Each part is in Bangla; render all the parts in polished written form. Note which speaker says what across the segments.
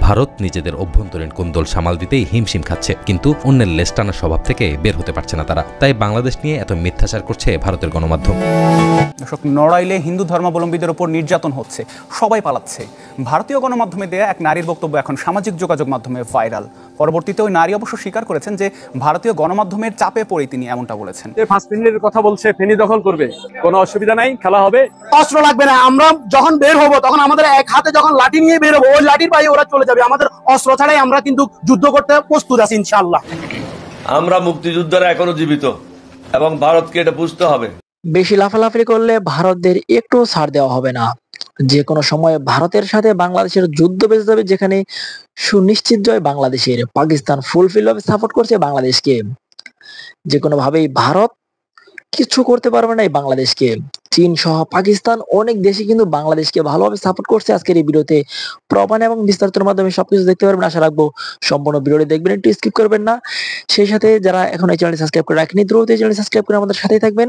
Speaker 1: ভারত নিজেদের অভ্যন্তরীণ কোন্দল সামাল দিতেই হিমশিম খাচ্ছে, কিন্তু অন্যের লেজ টানার স্বভাব থেকে বের হতে পারছে না তারা। তাই বাংলাদেশ নিয়ে এত মিথ্যাচার করছে ভারতের গণমাধ্যম।
Speaker 2: নড়াইলে হিন্দু ধর্মাবলম্বীদের উপর নির্যাতন হচ্ছে, সবাই পালাচ্ছে। ভারতীয় গণমাধ্যমে দেয়া এক নারীর বক্তব্য এখন সামাজিক যোগাযোগ মাধ্যমে ভাইরাল। পরবর্তীতে ওই নারী অবশ্য স্বীকার করেছেন যে ভারতীয় গণমাধ্যমের চাপে পড়ে তিনি এমনটা বলেছেন।
Speaker 3: 5 মিনিটের কথা বলছে, ফেনী দখল করবে, কোনো অসুবিধা নাই, খেলা হবে,
Speaker 4: অস্ত্র লাগবে না। আমরা যখন বের হবো তখন আমাদের এক হাতে যখন লাঠি নিয়ে বের হবো, ওই লাঠির পায়ে ওরা চলে যাবে। আমাদের অস্ত্র ছাড়াই আমরা কিন্তু যুদ্ধ করতে প্রস্তুত আছি ইনশাআল্লাহ।
Speaker 5: আমরা মুক্তিযোদ্ধারা এখনো জীবিত এবং ভারতকে এটা বুঝতে হবে।
Speaker 6: বেশি লাফালাফি করলে ভারতদের একটু ছাড় দেওয়া হবে না। যে কোনো সময় ভারতের সাথে বাংলাদেশের যুদ্ধ বেঁচে যাবে, যেখানে সুনিশ্চিত জয় বাংলাদেশের। পাকিস্তান ফুলফিলভাবে সাপোর্ট করছে বাংলাদেশকে। যে কোনো ভাবেই ভারত কিছু করতে পারবে না এই বাংলাদেশকে। চীন সহ পাকিস্তান অনেক দেশই কিন্তু বাংলাদেশকে ভালোভাবে সাপোর্ট করছে। আজকের এই ভিডিওতে প্রমাণ এবং বিস্তারিতের মাধ্যমে সবকিছু দেখতে পারবেন। আশা রাখবো সম্পূর্ণ ভিডিওটি দেখবেন, একটু স্কিপ করবেন না। সেই সাথে যারা এখন এই চ্যানেলটি সাবস্ক্রাইব করে রাখেনি, দ্রুত এই চ্যানেলটি সাবস্ক্রাইব করে আমাদের সাথেই থাকবেন।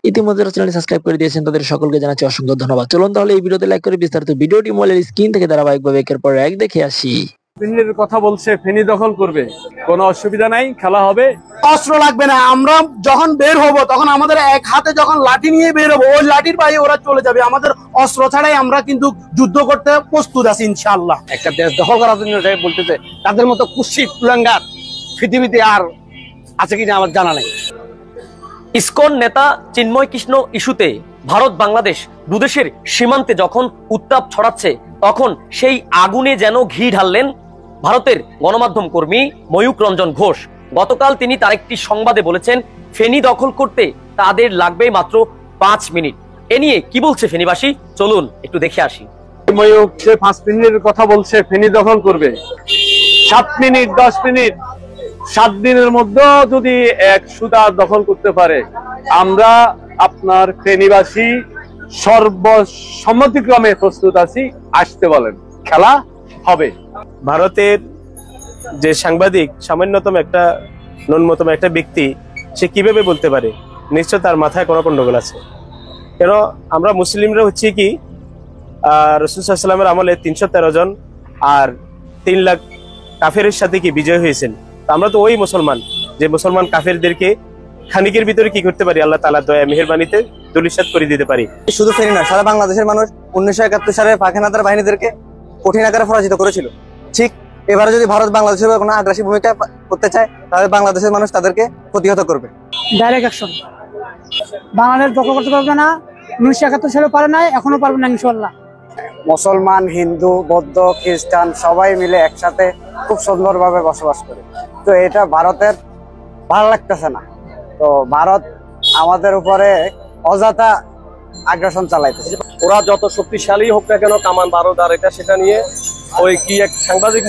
Speaker 6: ইতিমধ্যে যারা চ্যানেলটি সাবস্ক্রাইব করে দিয়েছেন তাদের সকলকে জানাচ্ছি অসংখ্য ধন্যবাদ। চলুন তাহলে এই ভিডিওতে লাইক করে বিস্তারিত ভিডিওটি মোবাইলের স্ক্রিন থেকে ধারাবাহিকভাবে একের পর এক দেখে আসি।
Speaker 3: মিনিটের কথা বলছে, ফেনী দখল করবে, কোনো অসুবিধা নাই, খেলা হবে,
Speaker 4: অস্ত্র লাগবে না। আমরা যখন বের হবো তখন আমাদের এক হাতে যখন লাঠি নিয়ে বের হবো, ওই লাঠির পায়ে ওরা চলে যাবে। আমাদের অস্ত্র ছাড়াই আমরা কিন্তু যুদ্ধ করতে প্রস্তুত আছি ইনশাআল্লাহ।
Speaker 7: একটা দেশ দখল করার জন্য বলতেছে, তাদের মতো কুৎসিত কুলাঙ্গার পৃথিবীতে আর আছে কিনা আমার জানা নেই।
Speaker 8: ইসকন নেতা চিন্ময় কৃষ্ণ ইস্যুতে ভারত বাংলাদেশ দুদেশের সীমান্তে যখন উত্তাপ ছড়াচ্ছে, তখন সেই আগুনে যেন ঘি ঢাললেন ভারতের গণমাধ্যম কর্মী ময়ূক রঞ্জন ঘোষ। গতকাল তিনি তার একটি সংবাদে বলেছেন, ফেনী দখল করতে তাদের লাগবে মাত্র 5 মিনিট। এ নিয়ে কি বলছে ফেনীবাসী, চলুন একটু দেখে আসি।
Speaker 3: ময়ূক যে 5 মিনিটের কথা বলছে, ফেনী দখল করবে, 7 মিনিট 10 মিনিট 7 দিনের মধ্যে যদি এক সুতা দখল করতে পারে, আমরা আপনার ফেনীবাসী সর্বসম্মতিক্রমে প্রস্তুত আছি। আসতে বলেন, খেলা হবে।
Speaker 9: ভারতের যে সাংবাদিক, সামান্যতম একটা ন্যূনতম একটা ব্যক্তি, সে কিভাবে বলতে পারে? নিশ্চয় তার মাথায় কোনো গন্ডগোল আছে। কেন আমরা মুসলিমরা হচ্ছে কি রাসূল সাল্লাল্লাহু আলাইহি ওয়াসাল্লামের আমলে 313 জন আর 3 লাখ কাফেরের সাথে কি বিজয় হয়েছেন। আমরা তো ওই মুসলমান, যে মুসলমান কাফেরদেরকে খানিকের ভিতরে কি করতে পারি, আল্লাহ তাআলার দয়া মেহেরবানিতে ধূলিসাৎ করে দিতে পারি।
Speaker 7: শুধু ফেনী না, সারা বাংলাদেশের মানুষ 1971 সালে পাক হানাদার বাহিনীদেরকে কঠিন আকারে পরাজিত করেছিল। ঠিক এবারে যদি ভারত বাংলাদেশের কোনো আগ্রাসী ভূমিকা করতে চায়, তাহলে বাংলাদেশের মানুষ তাদেরকে প্রতিহত করবে।
Speaker 4: Direct action. বাংলাদেশ দখল করতে পারবে না, 1971 সালে পারে নাই, এখনো পারবে না ইনশাআল্লাহ।
Speaker 7: মুসলমান, হিন্দু, বৌদ্ধ, খ্রিস্টান সবাই মিলে একসাথে খুব সুন্দরভাবে বসবাস করে। তো এটা ভারতের ভালো লাগতেছে না। তো ভারত আমাদের উপরে অযথা আগ্রাসন চালাইতেছে।
Speaker 9: ওরা যত শক্তিশালী হোক না কেন, কামান ভারত আর এটা সেটা নিয়ে ওই কি এক সাংবাদিক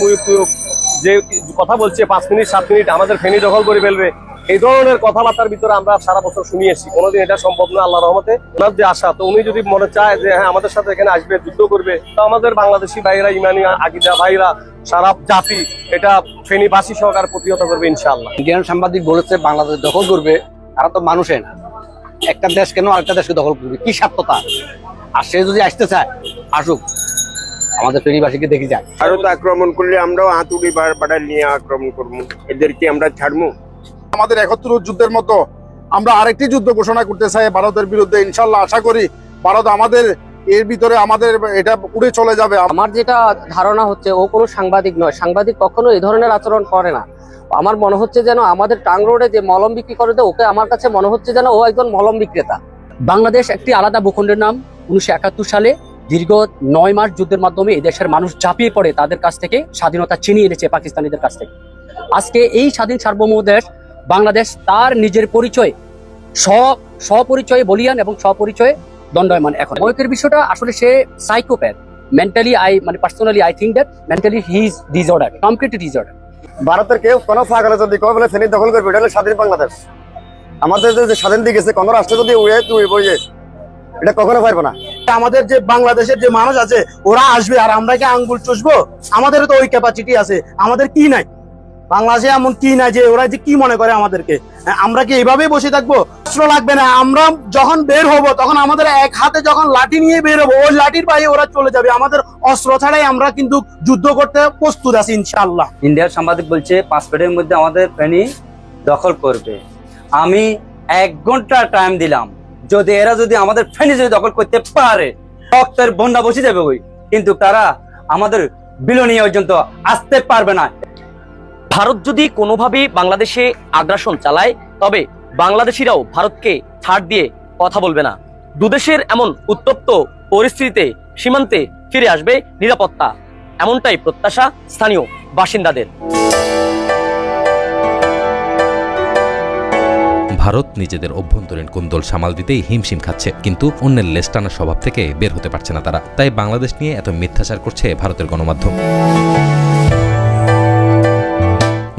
Speaker 9: যে কথা বলছে 5 মিনিট 7 মিনিট আমাদের ফেনী দখল করে ফেলবে, এই ধরনের কথাবার্তার ভিতরে আমরা সারা বছর শুনিয়েছি। কোনোদিন এটা সম্ভব না। আল্লাহর রহমতে ওনার যে আশা, তো উনি যদি মনে চায় যে হ্যাঁ আমাদের সাথে এখানে আসবে, যুদ্ধ করবে, তো আমাদের বাংলাদেশি ভাইরা, ইমানি আকিদা ভাইরা, সারা জাতি এটা ফেনীবাসী সহকারে প্রতিহত করবে ইনশাআল্লাহ।
Speaker 7: ইন্ডিয়ান সাংবাদিক বলেছে বাংলাদেশ দখল করবে, তারা তো মানুষে না। একটা দেশ কেন আরেকটা দেশকে দখল করবে, কি স্বার্থতা? আর সে যদি আসতে চায় আসুক, আমাদের ফেনীবাসীকে দেখে যায়।
Speaker 10: ভারত আক্রমণ করলে আমরাও হাতুড়ি বাড়াল নিয়ে আক্রমণ করবো, এদেরকে আমরা ছাড়বো।
Speaker 11: আমাদের 71 যুদ্ধের মতো আমরা আরেকটি যুদ্ধ ঘোষণা করতে চাই ভারতের বিরুদ্ধে। ইনশাল্লাহ আশা করি ভারত আমাদের এর ভিতরে আমাদের এটা উড়ে চলে যাবে।
Speaker 8: আমার যেটা ধারণা হচ্ছে, ও কোনো সাংবাদিক নয়, সাংবাদিক কখনো এই ধরনের আচরণ করে না। আমার মনে হচ্ছে যেন আমাদের টাং রোডে যে মলম বিক্রি করে দেয়, ওকে আমার কাছে মনে হচ্ছে যেন ও একজন মলম বিক্রেতা। বাংলাদেশ একটি আলাদা ভূখণ্ডের নাম। 1971 সালে দীর্ঘ 9 মাস যুদ্ধের মাধ্যমে এই দেশের মানুষ ঝাঁপিয়ে পড়ে তাদের কাছ থেকে স্বাধীনতা ছিনিয়ে এনেছে পাকিস্তানিদের কাছ থেকে। আজকে এই স্বাধীন সার্বভৌম দেশ বাংলাদেশ তার নিজের পরিচয় স্বপরিচয়ে বলিয়ান এবং স্বপরিচয়ে দণ্ডায়মান। এখন ময়ূকের বিষয়টা আসলে সে psychopath. Mentally personally I think that mentally he is disorder, completely disorder.
Speaker 7: ভারতের কেউ কোনো ফাগলে যদি কবে বলে ফেনী দখল করবে, এটা হলো স্বাধীন বাংলাদেশ। আমাদের যে স্বাধীন দিকে গেছে, কোনো রাষ্ট্র যদি এটা কখনো পারবো না।
Speaker 4: আমাদের যে বাংলাদেশের যে মানুষ আছে ওরা আসবে, আর আমরা কি আঙ্গুল চুষবো? আমাদের তো ওই ক্যাপাসিটি আছে, আমাদের কি নাই? বাংলাদেশে এমন কি না যে ওরা যে কি মনে করে আমাদেরকে, আমরা কি এইভাবেই বসে থাকবো? অস্ত্র লাগবে না, আমরা যখন বের হব তখন আমাদের এক হাতে যখন লাঠি নিয়ে বের হবো ওই লাঠির বাইরে ওরা চলে যাবে, আমাদের অস্ত্র ছাড়াই আমরা কিন্তু যুদ্ধ করতে প্রস্তুত আছি ইনশাআল্লাহ।
Speaker 12: ইন্ডিয়ার সাংবাদিক বলছে 5 মিনিটের মধ্যে আমাদের ফেনী দখল করবে। আমি 1 ঘন্টা টাইম দিলাম, যদি এরা যদি আমাদের ফেনী যদি দখল করতে পারে রক্তের বন্যা বসে যাবে ওই, কিন্তু তারা আমাদের বিলনীয় পর্যন্ত আসতে পারবে না।
Speaker 8: ভারত যদি কোনোভাবেই বাংলাদেশে আগ্রাসন চালায় তবে বাংলাদেশিরাও ভারতকে ছাড় দিয়ে কথা বলবে না। দুদেশের এমন উত্তপ্ত পরিস্থিতিতে সীমান্তে ফিরে আসবে নিরাপত্তা, এমনটাই প্রত্যাশা স্থানীয় বাসিন্দাদের।
Speaker 1: ভারত নিজেদের অভ্যন্তরীণ কোন্দল সামাল দিতেই হিমশিম খাচ্ছে, কিন্তু অন্যের লেজ টানার স্বভাব থেকে বের হতে পারছে না তারা। তাই বাংলাদেশ নিয়ে এত মিথ্যাচার করছে ভারতের গণমাধ্যম।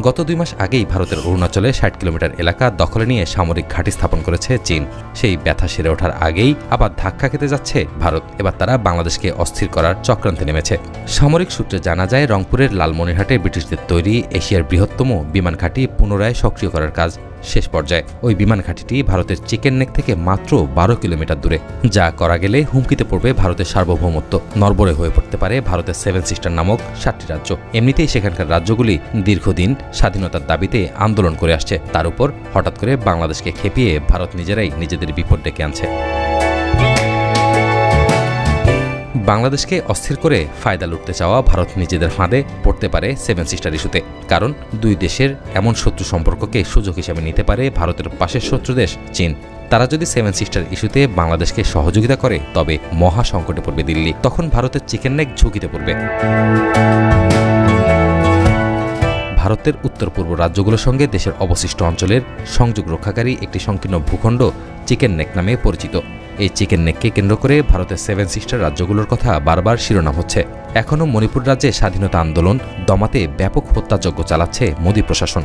Speaker 1: গত 2 মাস আগেই ভারতের অরুণাচলে 60 কিলোমিটার এলাকা দখলে নিয়ে সামরিক ঘাঁটি স্থাপন করেছে চীন। সেই ব্যথা সেরে ওঠার আগেই আবার ধাক্কা খেতে যাচ্ছে ভারত। এবার তারা বাংলাদেশকে অস্থির করার চক্রান্তে নেমেছে। সামরিক সূত্রে জানা যায়, রংপুরের লালমনিরহাটে ব্রিটিশদের তৈরি এশিয়ার বৃহত্তম বিমান ঘাঁটি পুনরায় সক্রিয় করার কাজ শেষ পর্যায়ে। ওই বিমান ঘাঁটিটি ভারতের চিকেন নেক থেকে মাত্র 12 কিলোমিটার দূরে। যা করা গেলে হুমকিতে পড়বে ভারতের সার্বভৌমত্ব, নড়বড়ে হয়ে পড়তে পারে ভারতের 7 সিস্টার নামক 7টি রাজ্য। এমনিতেই সেখানকার রাজ্যগুলি দীর্ঘদিন স্বাধীনতার দাবিতে আন্দোলন করে আসছে, তার উপর হঠাৎ করে বাংলাদেশকে খেপিয়ে ভারত নিজেরাই নিজেদের বিপদ ডেকে আনছে। বাংলাদেশকে অস্থির করে ফায়দা লুটতে চাওয়া ভারত নিজেদের ফাঁদে পড়তে পারে 7 সিস্টার ইস্যুতে। কারণ 2 দেশের এমন শত্রু সম্পর্ককে সুযোগ হিসেবে নিতে পারে ভারতের পাশের শত্রু দেশ চীন। তারা যদি 7 সিস্টার ইস্যুতে বাংলাদেশকে সহযোগিতা করে তবে মহা সংকটে পড়বে দিল্লি। তখন ভারতের চিকেন নেক ঝুঁকিতে পড়বে। ভারতের উত্তর পূর্ব রাজ্যগুলোর সঙ্গে দেশের অবশিষ্ট অঞ্চলের সংযোগ রক্ষাকারী একটি সংকীর্ণ ভূখণ্ড চিকেন নেক নামে পরিচিত। এই চিকেন নেককে কেন্দ্র করে ভারতের 7 সিস্টার রাজ্যগুলোর কথা বারবার শিরোনাম হচ্ছে। এখনও মণিপুর রাজ্যে স্বাধীনতা আন্দোলন দমাতে ব্যাপক হত্যাযজ্ঞ চালাচ্ছে মোদী প্রশাসন।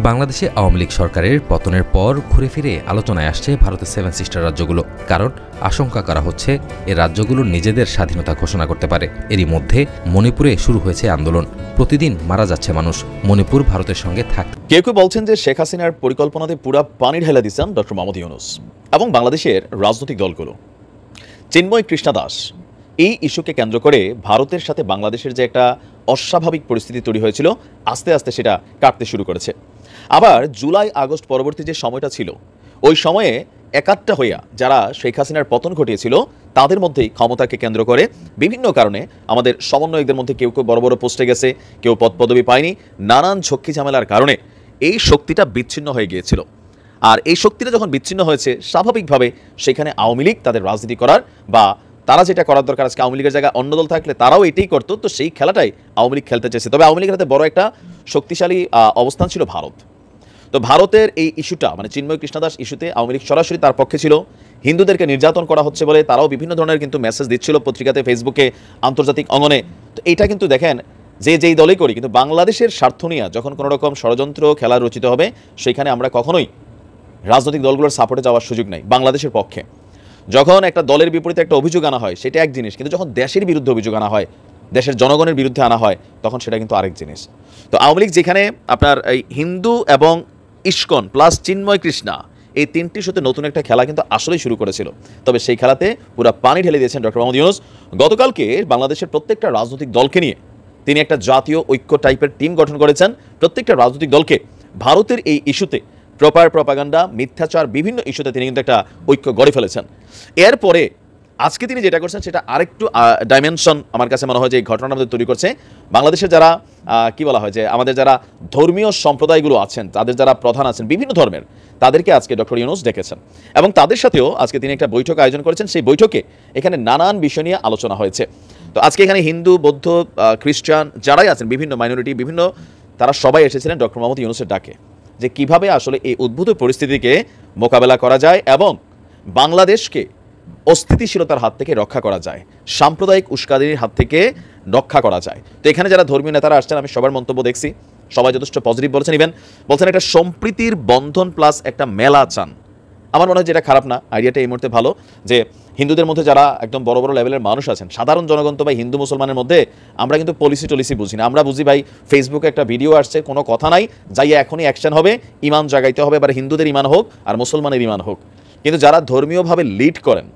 Speaker 1: বাংলাদেশে আওয়ামী লীগ সরকারের পতনের পর ঘুরে ফিরে আলোচনায় আসছে ভারতের 7 সিস্টার রাজ্যগুলো। কারণ আশঙ্কা করা হচ্ছে এ রাজ্যগুলো নিজেদের স্বাধীনতা ঘোষণা করতে পারে। এরই মধ্যে মণিপুরে শুরু হয়েছে আন্দোলন, প্রতিদিন মারা যাচ্ছে মানুষ। মণিপুর ভারতের সঙ্গে থাকতে
Speaker 13: কেউ কেউ বলছেন যে শেখ হাসিনার পরিকল্পনাতে পুরা পানি ঢেলে দিচ্ছেন ডক্টর মোহাম্মদ ইউনূস এবং বাংলাদেশের রাজনৈতিক দলগুলো। চিন্ময় কৃষ্ণা দাস এই ইস্যুকে কেন্দ্র করে ভারতের সাথে বাংলাদেশের যে একটা অস্বাভাবিক পরিস্থিতি তৈরি হয়েছিল আস্তে আস্তে সেটা কাটতে শুরু করেছে। আবার জুলাই আগস্ট পরবর্তী যে সময়টা ছিল ওই সময়ে একাত্তা হইয়া যারা শেখ হাসিনার পতন ঘটিয়েছিল তাদের মধ্যেই ক্ষমতাকে কেন্দ্র করে বিভিন্ন কারণে আমাদের সমন্বয়কদের মধ্যে কেউ কেউ বড় বড় পোস্টে গেছে, কেউ পদপদবি পায়নি, নানান ঝক্কি ঝামেলার কারণে এই শক্তিটা বিচ্ছিন্ন হয়ে গিয়েছিল। আর এই শক্তিটা যখন বিচ্ছিন্ন হয়েছে স্বাভাবিকভাবে সেখানে আওয়ামী লীগ তাদের রাজনীতি করার বা তারা যেটা করার দরকার আজকে আওয়ামী লীগের জায়গায় অন্য দল থাকলে তারাও এটাই করতো, তো সেই খেলাটাই আওয়ামী লীগ খেলতে চেয়েছে। তবে আওয়ামী লীগের হাতে বড় একটা শক্তিশালী অবস্থান ছিল ভারত। তো ভারতের এই ইস্যুটা মানে চিন্ময় কৃষ্ণদাস ইস্যুতে আওয়ামী লীগ সরাসরি তার পক্ষে ছিল। হিন্দুদেরকে নির্যাতন করা হচ্ছে বলে তারাও বিভিন্ন ধরনের কিন্তু মেসেজ দিচ্ছিল পত্রিকাতে, ফেসবুকে, আন্তর্জাতিক অঙ্গনে। তো এইটা কিন্তু দেখেন যেই দলেই করি কিন্তু বাংলাদেশের স্বার্থ নিয়ে যখন কোনো রকম ষড়যন্ত্র খেলা রচিত হবে সেখানে আমরা কখনোই রাজনৈতিক দলগুলোর সাপোর্টে যাওয়ার সুযোগ নেই বাংলাদেশের পক্ষে। যখন একটা দলের বিপরীতে একটা অভিযোগ আনা হয় সেটা এক জিনিস, কিন্তু যখন দেশের বিরুদ্ধে অভিযোগ আনা হয়, দেশের জনগণের বিরুদ্ধে আনা হয় তখন সেটা কিন্তু আরেক জিনিস। তো আওয়ামী লীগ যেখানে আপনার এই হিন্দু এবং ইস্কন প্লাস চিন্ময় কৃষ্ণা এই 3টি ইস্যুতে নতুন একটা খেলা কিন্তু আসলেই শুরু করেছিল, তবে সেই খেলাতে পুরো পানি ঢেলে দিয়েছেন ডক্টর মোহাম্মদ ইউনূস। গতকালকে বাংলাদেশের প্রত্যেকটা রাজনৈতিক দলকে নিয়ে তিনি একটা জাতীয় ঐক্য টাইপের টিম গঠন করেছেন। প্রত্যেকটা রাজনৈতিক দলকে ভারতের এই ইস্যুতে প্রপার প্রপাগান্ডা, মিথ্যাচার, বিভিন্ন ইস্যুতে তিনি কিন্তু একটা ঐক্য গড়ে ফেলেছেন। এরপরে আজকে তিনি যেটা করছেন সেটা আরেকটু ডাইমেনশন আমার কাছে মনে হয় যে এই ঘটনাটা আমাদের তৈরি করছে। বাংলাদেশের যারা কি বলা হয় যে আমাদের যারা ধর্মীয় সম্প্রদায়গুলো আছেন, তাদের যারা প্রধান আছেন বিভিন্ন ধর্মের, তাদেরকে আজকে ডক্টর ইউনূস ডেকেছেন এবং তাদের সাথেও আজকে তিনি একটা বৈঠক আয়োজন করেছেন। সেই বৈঠকে এখানে নানান বিষয় নিয়ে আলোচনা হয়েছে। তো আজকে এখানে হিন্দু, বৌদ্ধ, খ্রিস্টান যারাই আছেন, বিভিন্ন মাইনরিটি, বিভিন্ন তারা সবাই এসেছিলেন ডক্টর মোহাম্মদ ইউনূসের ডাকে, যে কিভাবে আসলে এই উদ্ভূত পরিস্থিতিকে মোকাবেলা করা যায় এবং বাংলাদেশকে অস্থিতিশীলতার হাত থেকে রক্ষা করা যায়, সাম্প্রদায়িক উস্কানির হাত থেকে রক্ষা করা যায়। তো এখানে যারা ধর্মীয় নেতারা আসছেন আমি সবার মন্তব্য দেখছি, সবাই যথেষ্ট পজিটিভ বলছেন। ইভেন বলছেন একটা সম্প্রীতির বন্ধন প্লাস একটা মেলা চান, আমার মনে হয় যেটা খারাপ না, আইডিয়াটা এই মুহূর্তে ভালো, যে হিন্দুদের মধ্যে যারা একদম বড় বড় লেভেলের মানুষ আছেন, সাধারণ জনগণ তো ভাই হিন্দু মুসলমানের মধ্যে আমরা কিন্তু পলিসি টলিসি বুঝি না। আমরা বুঝি ভাই ফেসবুকে একটা ভিডিও আসছে, কোনো কথা নাই, যাইয়া এখনই অ্যাকশন হবে, ইমান জাগাইতে হবে, এবার হিন্দুদের ইমান হোক আর মুসলমানের ইমান হোক। কিন্তু যারা ধর্মীয়ভাবে লিড করেন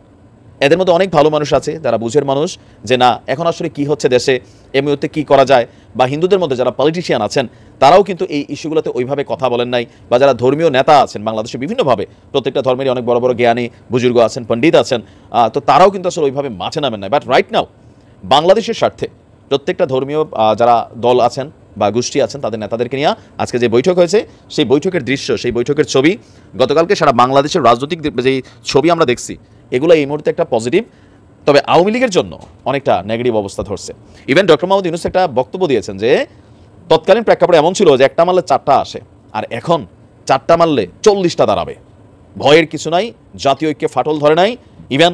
Speaker 13: এদের মধ্যে অনেক ভালো মানুষ আছে, যারা বুঝের মানুষ, যে না এখন আসলে কি হচ্ছে দেশে, এই মুহূর্তে কী করা যায়। বা হিন্দুদের মধ্যে যারা পলিটিশিয়ান আছেন তারাও কিন্তু এই ইস্যুগুলোতে ওইভাবে কথা বলেন নাই, বা যারা ধর্মীয় নেতা আছেন বাংলাদেশে বিভিন্নভাবে, প্রত্যেকটা ধর্মেরই অনেক বড় বড় জ্ঞানী বুজুর্গ আছেন, পণ্ডিত আছেন, তো তারাও কিন্তু আসলে ওইভাবে মাঠে নামেন নাই। বাট রাইট নাও বাংলাদেশের স্বার্থে প্রত্যেকটা ধর্মীয় যারা দল আছেন বা গোষ্ঠী আছেন তাদের নেতাদেরকে নিয়ে আজকে যে বৈঠক হয়েছে, সেই বৈঠকের দৃশ্য, সেই বৈঠকের ছবি, গতকালকে সারা বাংলাদেশের রাজনৈতিক যেই ছবি আমরা দেখছি, এগুলো এই মুহূর্তে একটা পজিটিভ। তবে আওয়ামী লীগের জন্য অনেকটা নেগেটিভ অবস্থা ধরছে। ইভেন ডক্টর মোহাম্মদ ইউনূস একটা বক্তব্য দিয়েছেন যে তৎকালীন প্রেক্ষাপটে এমন ছিল যে একটা মারলে 4টা আসে, আর এখন 4টা মারলে 40টা দাঁড়াবে। ভয়ের কিছু নাই, জাতীয় ঐক্যে ফাটল ধরে নাই, ইভেন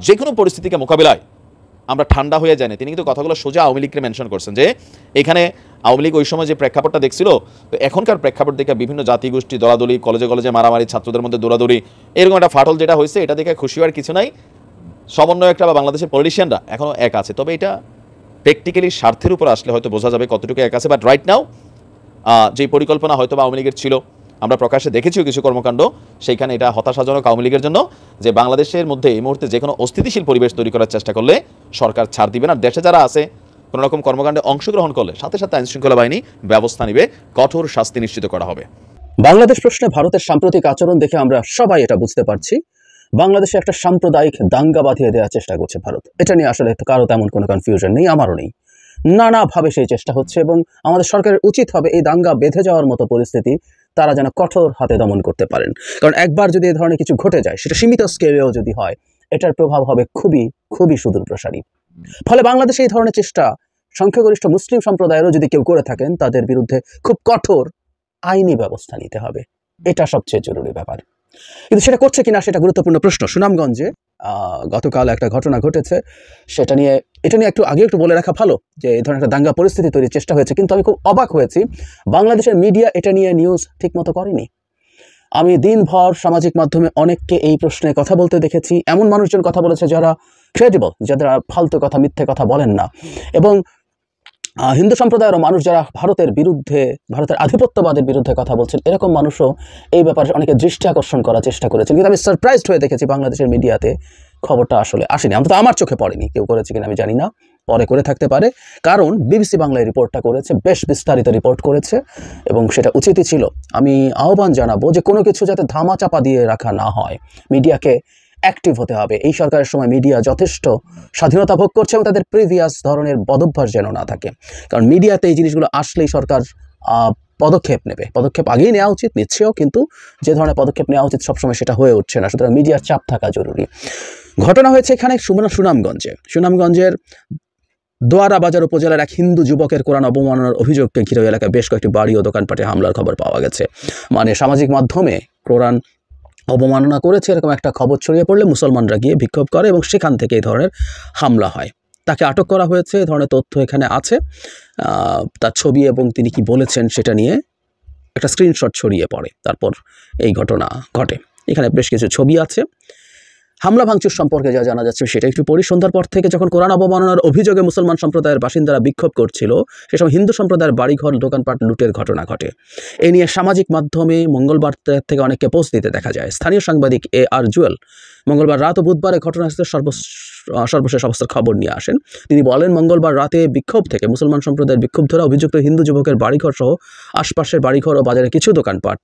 Speaker 13: যে কোনো পরিস্থিতিকে মোকাবিলায় আমরা ঠান্ডা হয়ে যায়নি। তিনি কিন্তু কথাগুলো সোজা আওয়ামী লীগকে মেনশন করছেন যে এখানে আওয়ামী লীগ ওই সময় যে প্রেক্ষাপটটা দেখছিল, তো এখনকার প্রেক্ষাপট দেখে বিভিন্ন জাতিগোষ্ঠী দলাদলি, কলেজে কলেজে মারামারি, ছাত্রদের মধ্যে দৌড়াদৌড়ি, এরকম একটা ফাটল যেটা হয়েছে, এটা দেখে খুশি হওয়ার কিছু নাই। সমন্বয় একটা বা বাংলাদেশের পলিটিশিয়ানরা এখনও এক আছে, তবে এটা প্র্যাকটিক্যালি স্বার্থের উপর আসলে হয়তো বোঝা যাবে কতটুকু এক আছে। বাট রাইট নাও যে পরিকল্পনা হয়তো বা আওয়ামী লীগের ছিল, আমরা প্রকাশ্যে দেখেছিও কিছু কর্মকাণ্ড, সেইখানে এটা হতাশাজনক আওয়ামী লীগের জন্য, যে বাংলাদেশের মধ্যে এই মুহূর্তে যে কোনো অস্থিতিশীল পরিবেশ তৈরি করার চেষ্টা করলে সরকার ছাড় দিবে না। দেশে যারা আছে কোনো রকম কর্মকাণ্ডে অংশগ্রহণ করলে সাথে সাথে আইনশৃঙ্খলা বাহিনী ব্যবস্থা নেবে, কঠোর শাস্তি নিশ্চিত করা হবে।
Speaker 14: বাংলাদেশ প্রশ্নে ভারতের সাম্প্রতিক আচরণ দেখে আমরা সবাই এটা বুঝতে পারছি, বাংলাদেশে একটা সাম্প্রদায়িক দাঙ্গা বাঁধিয়ে দেওয়ার চেষ্টা করছে ভারত। এটা নিয়ে আসলে কারো তেমন কোনো কনফিউশন নেই, আমারও নেই। নানাভাবে সেই চেষ্টা হচ্ছে এবং আমাদের সরকারের উচিত হবে এই দাঙ্গা বেঁধে যাওয়ার মতো পরিস্থিতি তারা যেন কঠোর হাতে দমন করতে পারেন। কারণ একবার যদি এই ধরনের কিছু ঘটে যায়, সেটা সীমিত স্কেলেও যদি হয়, এটার প্রভাব হবে খুবই খুবই সুদূরপ্রসারী। ফলে বাংলাদেশে এই ধরনের চেষ্টা সংখ্যাগরিষ্ঠ মুসলিম সম্প্রদায়েরও যদি কেউ করে থাকেন, তাদের বিরুদ্ধে খুব কঠোর আইনি ব্যবস্থা নিতে হবে, এটা সবচেয়ে জরুরি ব্যাপার। কিন্তু সেটা করছে কিনা সেটা গুরুত্বপূর্ণ প্রশ্ন। সুনামগঞ্জে গতকাল একটা ঘটনা ঘটেছে, এটা নিয়ে একটু আগে একটু বলে রাখা ভালো যে এই ধরনের একটা দাঙ্গা পরিস্থিতি তৈরির চেষ্টা হয়েছে, কিন্তু আমি খুব অবাক হয়েছি বাংলাদেশের মিডিয়া এটা নিয়ে নিউজ ঠিকমতো করেনি। আমি দিনভর সামাজিক মাধ্যমে অনেককে এই প্রশ্নে কথা বলতে দেখেছি, এমন মানুষজন কথা বলেছে যারা ক্রেডিবল, যাদের ফালতু কথা, মিথ্যে কথা বলেন না, এবং হিন্দু সম্প্রদায়েরও মানুষ যারা ভারতের বিরুদ্ধে, ভারতের আধিপত্যবাদের বিরুদ্ধে কথা বলছেন, এরকম মানুষও এই ব্যাপারে অনেকে দৃষ্টি আকর্ষণ করার চেষ্টা করেছেন। কিন্তু আমি সারপ্রাইজড হয়ে দেখেছি বাংলাদেশের মিডিয়াতে খবরটা আসলে আসেনি, অন্তত আমার চোখে পড়েনি। কেউ করেছে কিনা আমি জানি না, পরে করে থাকতে পারে, কারণ বিবিসি বাংলায় রিপোর্টটা করেছে, বেশ বিস্তারিত রিপোর্ট করেছে এবং সেটা উচিতই ছিল। আমি আহ্বান জানাবো যে কোনো কিছু যাতে ধামাচাপা দিয়ে রাখা না হয়, মিডিয়াকে অ্যাক্টিভ হতে হবে। এই সরকারের সময় মিডিয়া যথেষ্ট স্বাধীনতা ভোগ করছে এবং তাদের প্রিভিয়াস ধরনের বদভ্যাস যেন না থাকে, কারণ মিডিয়াতে এই জিনিসগুলো আসলেই সরকার পদক্ষেপ নেবে। পদক্ষেপ আগেই নেওয়া উচিত, নিচ্ছেও, কিন্তু যে ধরনের পদক্ষেপ নেওয়া উচিত সবসময় সেটা হয়ে উঠছে না। সুতরাং মিডিয়ার চাপ থাকা জরুরি। ঘটনা হয়েছে এখানে সুনামগঞ্জের দোয়ারা বাজার উপজেলার এক হিন্দু যুবকের কোরআন অবমাননার অভিযোগকে ঘিরে এলাকায় বেশ কয়েকটি বাড়ি ও দোকানপাটে হামলার খবর পাওয়া গেছে। মানে সামাজিক মাধ্যমে কোরআন অবমাননা করেছে এরকম একটা খবর ছড়িয়ে পড়লে মুসলমানরা গিয়ে বিক্ষোভ করে এবং সেখান থেকে এই ধরনের হামলা হয়। তাকে আটক করা হয়েছে, এই ধরনের তথ্য এখানে আছে। তার ছবি এবং তিনি কি বলেছেন সেটা নিয়ে একটা স্ক্রিনশট ছড়িয়ে পড়ে, তারপর এই ঘটনা ঘটে। এখানে বেশ কিছু ছবি আছে। হামলা ভাঙচুর সম্পর্কে যা জানা যাচ্ছে সেটা একটু পড়ি। সন্ধ্যার পর থেকে যখন কোরআন অবমাননার অভিযোগে মুসলমান সম্প্রদায়ের বাসিন্দারা বিক্ষোভ করছিল, সে সময় হিন্দু সম্প্রদায়ের বাড়িঘর, দোকানপাট লুটের ঘটনা ঘটে। এ নিয়ে সামাজিক মাধ্যমে মঙ্গলবার থেকে অনেককে পোস্ট দিতে দেখা যায়। স্থানীয় সাংবাদিক AR জুয়েল মঙ্গলবার রাত ও বুধবারে ঘটনাস্থলে সর্বশেষ অবস্থার খবর নিয়ে আসেন। তিনি বলেন, মঙ্গলবার রাতে বিক্ষোভ থেকে মুসলমান সম্প্রদায়ের বিক্ষুব্ধরা অভিযুক্ত হিন্দু যুবকের বাড়িঘর সহ আশপাশের বাড়িঘর ও বাজারে কিছু দোকানপাট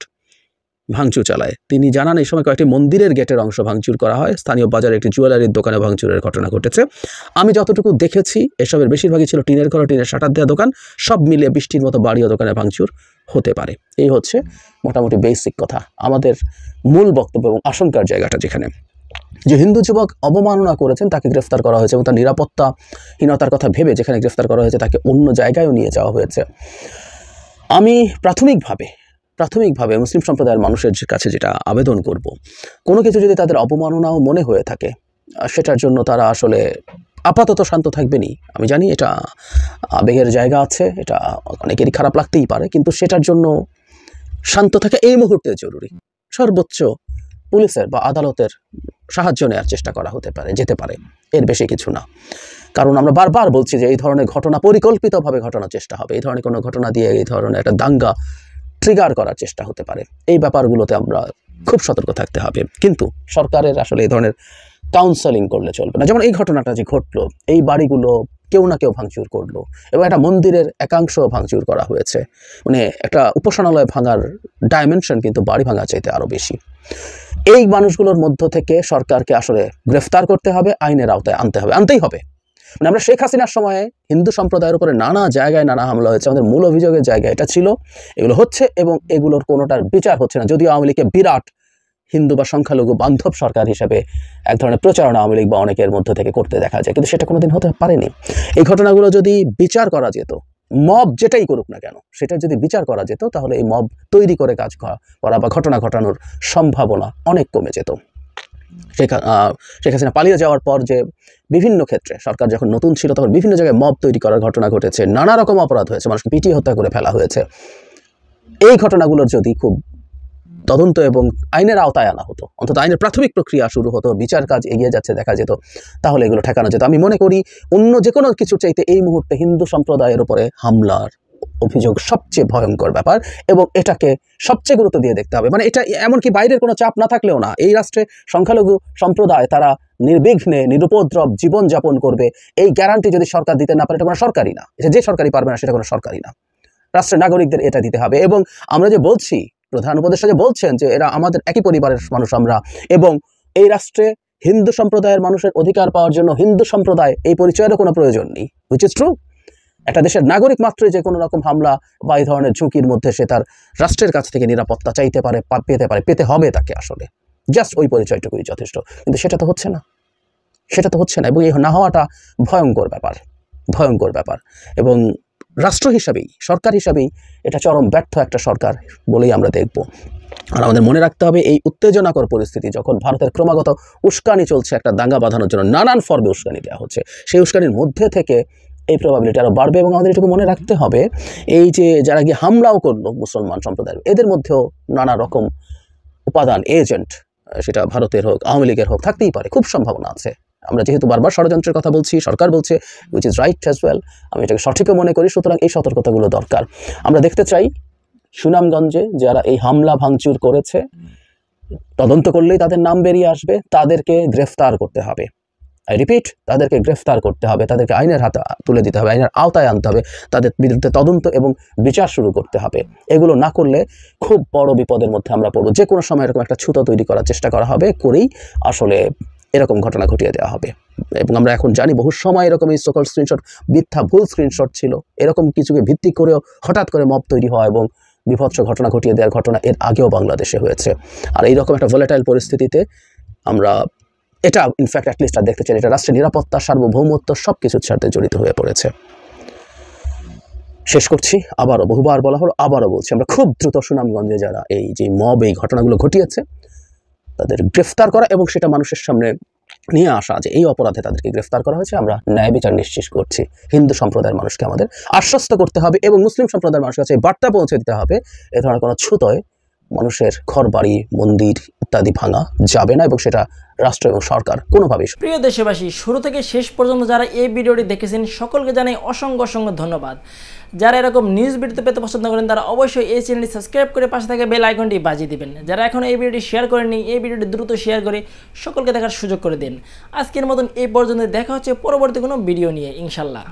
Speaker 14: ভাঙচুর চালায়। তিনি জানান, এই সময় কয়েকটি মন্দিরের গেটের অংশ ভাঙচুর করা হয়। স্থানীয় বাজারে একটি জুয়েলারির দোকানে ভাঙচুরের ঘটনা ঘটেছে। আমি যতটুকু দেখেছি এসবের বেশিরভাগই ছিল টিনের ঘর, টিনের শাটার দেওয়া দোকান, সব মিলিয়ে 20টির মতো বাড়ি ও দোকানে ভাঙচুর হতে পারে। এই হচ্ছে মোটামুটি বেসিক কথা, আমাদের মূল বক্তব্য এবং আশঙ্কার জায়গাটা যেখানে যে হিন্দু যুবক অবমাননা করেছেন তাকে গ্রেফতার করা হয়েছে এবং তার নিরাপত্তাহীনতার কথা ভেবে যেখানে গ্রেফতার করা হয়েছে তাকে অন্য জায়গায়ও নিয়ে যাওয়া হয়েছে। আমি প্রাথমিকভাবে মুসলিম সম্প্রদায়ের মানুষের কাছে যেটা আবেদন করব, কোনো কিছু যদি তাদের অবমাননাও মনে হয়ে থাকে সেটার জন্য তারা আসলে আপাতত শান্ত থাকবেনই। আমি জানি এটা আবেগের জায়গা আছে, এটা অনেকেরই খারাপ লাগতেই পারে, কিন্তু সেটার জন্য শান্ত থাকা এই মুহূর্তে জরুরি। সর্বোচ্চ পুলিশের বা আদালতের সাহায্য নেওয়ার চেষ্টা করা যেতে পারে, এর বেশি কিছু না। কারণ আমরা বারবার বলছি যে এই ধরনের ঘটনা পরিকল্পিতভাবে ঘটানোর চেষ্টা হবে, এই ধরনের কোনো ঘটনা দিয়ে এই ধরনের একটা দাঙ্গা ট্রিগার করার চেষ্টা হতে পারে। এই ব্যাপারগুলোতে আমরা খুব সতর্ক থাকতে হবে। কিন্তু সরকারের আসলে এই ধরনের কাউন্সেলিং করলে চলবে না। যেমন এই ঘটনাটা যে ঘটলো, এই বাড়িগুলো কেউ না কেউ ভাঙচুর করলো এবং একটা মন্দিরের একাংশ ভাঙচুর করা হয়েছে। মানে একটা উপাসনালয় ভাঙার ডাইমেনশন কিন্তু বাড়ি ভাঙা চাইতে আরও বেশি। এই মানুষগুলোর মধ্য থেকে সরকারকে আসলে গ্রেফতার করতে হবে, আইনের আওতায় আনতেই হবে। মানে আমরা শেখ হাসিনার সময়ে হিন্দু সম্প্রদায়ের উপরে নানা জায়গায় নানা হামলা হয়েছে, আমাদের মূল অভিযোগের জায়গা এটা ছিল, এগুলো হচ্ছে এবং এগুলোর কোনোটার বিচার হচ্ছে না। যদিও আওয়ামী লীগকে বিরাট হিন্দু বা সংখ্যালঘু বান্ধব সরকার হিসেবে এক ধরনের প্রচারণা আওয়ামী লীগ বা অনেকের মধ্য থেকে করতে দেখা যায়, কিন্তু সেটা কোনোদিন হতে পারেনি। এই ঘটনাগুলো যদি বিচার করা যেত, মব যেটাই করুক না কেন সেটা যদি বিচার করা যেত, তাহলে এই মব তৈরি করে কাজ করা বা ঘটনা ঘটানোর সম্ভাবনা অনেক কমে যেত। শেখ হাসিনা পালিয়ে যাওয়ার পর যে বিভিন্ন ক্ষেত্রে সরকার যখন নতুন ছিল তখন বিভিন্ন জায়গায় মব তৈরি করার ঘটনা ঘটেছে, নানা রকম অপরাধ হয়েছে, মানুষকে পিটিয়ে হত্যা করে ফেলা হয়েছে। এই ঘটনাগুলোর যদি খুব তদন্ত এবং আইনের আওতায় আনা হতো, অন্তত আইনের প্রাথমিক প্রক্রিয়া শুরু হতো, বিচার কাজ এগিয়ে যাচ্ছে দেখা যেত, তাহলে এগুলো ঠেকানো যেত। আমি মনে করি অন্য যে কোনো কিছু চাইতে এই মুহূর্তে হিন্দু সম্প্রদায়ের উপরে হামলার অভিযোগ সবচেয়ে ভয়ঙ্কর ব্যাপার এবং এটাকে সবচেয়ে গুরুত্ব দিয়ে দেখতে হবে। মানে এটা এমনকি বাইরের কোনো চাপ না থাকলেও না, এই রাষ্ট্রে সংখ্যালঘু সম্প্রদায় তারা নির্বিঘ্নে নিরুপদ্রব জীবনযাপন করবে, এই গ্যারান্টি যদি সরকার দিতে না পারে এটা কোনো সরকারই না, এটা যে সরকারই পারবে না সেটা কোনো সরকারই না। রাষ্ট্রের নাগরিকদের এটা দিতে হবে। এবং আমরা যে বলছি, প্রধান উপদেষ্টা যে বলছেন যে এরা আমাদের একই পরিবারের মানুষ আমরা, এবং এই রাষ্ট্রে হিন্দু সম্প্রদায়ের মানুষের অধিকার পাওয়ার জন্য হিন্দু সম্প্রদায় এই পরিচয়েরও কোনো প্রয়োজন নেই, হুইচ ইজ ট্রু। একটা দেশের নাগরিক মাত্রই যে কোনো রকম হামলা বা এই ধরনের ঝুঁকির মধ্যে সে তার রাষ্ট্রের কাছ থেকে নিরাপত্তা চাইতে পারে, পেতে হবে তাকে, আসলে জাস্ট ওই পরিচয়টুকুই যথেষ্ট। কিন্তু সেটা তো হচ্ছে না, এবং এই না হওয়াটা ভয়ঙ্কর ব্যাপার। এবং রাষ্ট্র হিসাবেই, সরকার হিসাবেই এটা চরম ব্যর্থ একটা সরকার বলেই আমরা দেখব। আর আমাদের মনে রাখতে হবে, এই উত্তেজনাকর পরিস্থিতি যখন ভারতের ক্রমাগত উস্কানি চলছে একটা দাঙ্গা বাঁধানোর জন্য, নানান ফর্মে উস্কানি দেওয়া হচ্ছে, সেই উস্কানির মধ্যে থেকে এই প্রবাবিলিটি আরও বাড়বে। এবং আমাদের এটুকু মনে রাখতে হবে, এই যে যারা গিয়ে হামলাও করলো মুসলমান সম্প্রদায়ের, এদের মধ্যেও নানা রকম উপাদান, এজেন্ট, সেটা ভারতের হোক আওয়ামী লীগের হোক, থাকতেই পারে, খুব সম্ভাবনা আছে। আমরা যেহেতু বারবার ষড়যন্ত্রের কথা বলছি, সরকার বলছে, which is right as well, আমি এটাকে সঠিকও মনে করি। সুতরাং এই সতর্কতাগুলো দরকার। আমরা দেখতে চাই সুনামগঞ্জে যারা এই হামলা ভাঙচুর করেছে, তদন্ত করলেই তাদের নাম বেরিয়ে আসবে, তাদেরকে গ্রেফতার করতে হবে। আই রিপিট, তাদেরকে গ্রেফতার করতে হবে, তাদেরকে আইনের হাতে তুলে দিতে হবে, আইনের আওতায় আনতে হবে, তাদের বিরুদ্ধে তদন্ত এবং বিচার শুরু করতে হবে। এগুলো না করলে খুব বড় বিপদের মধ্যে আমরা পড়ব। যে কোনো সময় এরকম একটা ছুতো তৈরি করার চেষ্টা করা হবে, করেই আসলে এরকম ঘটনা ঘটিয়ে দেওয়া হবে। এবং আমরা এখন জানি বহু সময় এরকম এই সকল স্ক্রিনশট মিথ্যা ভুল স্ক্রিনশট ছিল, এরকম কিছুকে ভিত্তি করেও হঠাৎ করে মব তৈরি হওয়া এবং বিভৎস ঘটনা ঘটিয়ে দেওয়ার ঘটনা এর আগেও বাংলাদেশে হয়েছে। আর এইরকম একটা ভোলাটাইল পরিস্থিতিতে আমরা এটা ইনফ্যাক্ট অ্যাটলিস্ট আর দেখতে চাই, এটা রাষ্ট্রের নিরাপত্তা, সার্বভৌমত্ব সব কিছুর সাথে জড়িত হয়ে পড়েছে। শেষ করছি, বহুবার বলা হলো, আবারও বলছি, আমরা খুব দ্রুত সুনামগঞ্জে যারা এই যে মব এই ঘটনাগুলো ঘটিয়েছে তাদের গ্রেফতার করা এবং সেটা মানুষের সামনে নিয়ে আসা যে এই অপরাধে তাদেরকে গ্রেফতার করা হয়েছে, আমরা ন্যায় বিচার নিশ্চিত করছি। হিন্দু সম্প্রদায়ের মানুষকে আমাদের আশ্বস্ত করতে হবে এবং মুসলিম সম্প্রদায়ের মানুষের কাছে এই বার্তা পৌঁছে দিতে হবে, এ ধরনের কোনো ছুতোয় মানুষের ঘরবাড়ি, মন্দির ইত্যাদি ভাঙা যাবে না, এবং সেটা রাষ্ট্র এবং সরকার কোনোভাবেই।
Speaker 15: প্রিয় দেশবাসী, শুরু থেকে শেষ পর্যন্ত যারা এই ভিডিওটি দেখেছেন সকলকে জানাই অসংখ্য ধন্যবাদ। যারা এরকম নিউজ ভিডিও পেতে পছন্দ করেন তারা অবশ্যই এই চ্যানেলটি সাবস্ক্রাইব করে পাশে থাকা বেল আইকনটি বাজিয়ে দিবেন। যারা এখন এই ভিডিওটি শেয়ার করেননি, এই ভিডিওটি দ্রুত শেয়ার করে সকলকে দেখার সুযোগ করে দিন। আজকের মতন এই পর্যন্ত, দেখা হচ্ছে পরবর্তী কোনো ভিডিও নিয়ে ইনশাল্লাহ।